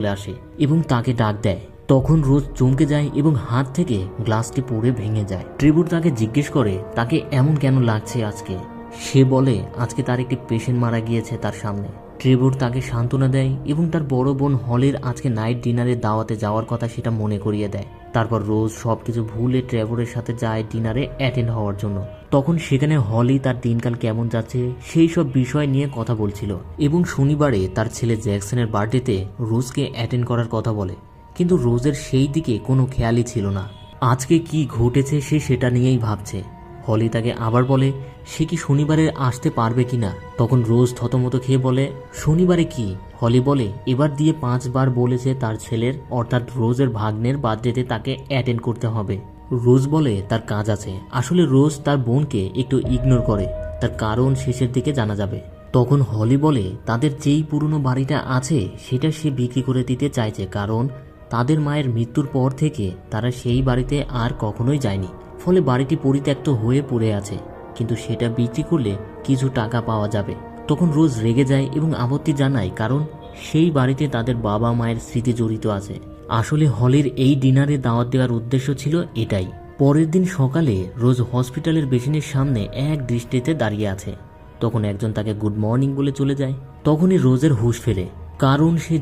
চলে আসে এবং তাকে ডাক দেয়। তখন রোজ চমকে যায় এবং হাত থেকে গ্লাসটি পড়ে ভেঙে যায়। ট্রেভর তাকে জিজ্ঞেস করে তাকে এমন কেন লাগছে আজকে। সে বলে আজকে তার একটি পেশেন্ট মারা গিয়েছে তার সামনে। ট্রেভর তাকে সান্ত্বনা দেয় এবং তার বড় বোন হলের আজকে নাইট ডিনারে দাওয়াতে যাওয়ার কথা সেটা মনে করিয়ে দেয়। তারপর রোজ সবকিছু ভুলে ট্রেভরের সাথে যায় ডিনারে অ্যাটেন্ড হওয়ার জন্য। তখন সেখানে হলি তার দিনকাল কেমন যাচ্ছে সেই সব বিষয় নিয়ে কথা বলছিল এবং শনিবারে তার ছেলে জ্যাকসনের বার্থডেতে রোজকে অ্যাটেন্ড করার কথা বলে, কিন্তু রোজের সেই দিকে কোনো খেয়ালই ছিল না। আজকে কি ঘটেছে সে সেটা নিয়েই ভাবছে। হলি তাকে আবার বলে সে কি শনিবারে আসতে পারবে কিনা। তখন রোজ থতমত খেয়ে বলে শনিবারে কি। হলি বলে এবার দিয়ে 5 বার বলেছে তার ছেলের অর্থাৎ রোজের ভাগ্নের বার্থডেতে তাকে অ্যাটেন্ড করতে হবে। রোজ বলে তার কাজ আছে। আসলে রোজ তার বোনকে একটু ইগনোর করে, তার কারণ শেষের দিকে জানা যাবে। তখন হলি বলে তাদের যেই পুরনো বাড়িটা আছে সেটা সে বিক্রি করে দিতে চাইছে, কারণ তাদের মায়ের মৃত্যুর পর থেকে তারা সেই বাড়িতে আর কখনোই যায়নি। ফলে বাড়িটি পরিত্যক্ত হয়ে পড়ে আছে, কিন্তু সেটা বিক্রি করলে কিছু টাকা পাওয়া যাবে। তখন রোজ রেগে যায় এবং আপত্তি জানায়, কারণ সেই বাড়িতে তাদের বাবা মায়ের স্মৃতি জড়িত আছে। আসলে হলির এই ডিনারে দাওয়াত দেওয়ার উদ্দেশ্য ছিল এটাই। পরের দিন সকালে রোজ হসপিটালের বেসিনের সামনে এক দৃষ্টিতে দাঁড়িয়ে আছে। তখন একজন তাকে গুড মর্নিং বলে চলে যায়। তখনই রোজের হুঁশ ফেরে, কারণ সে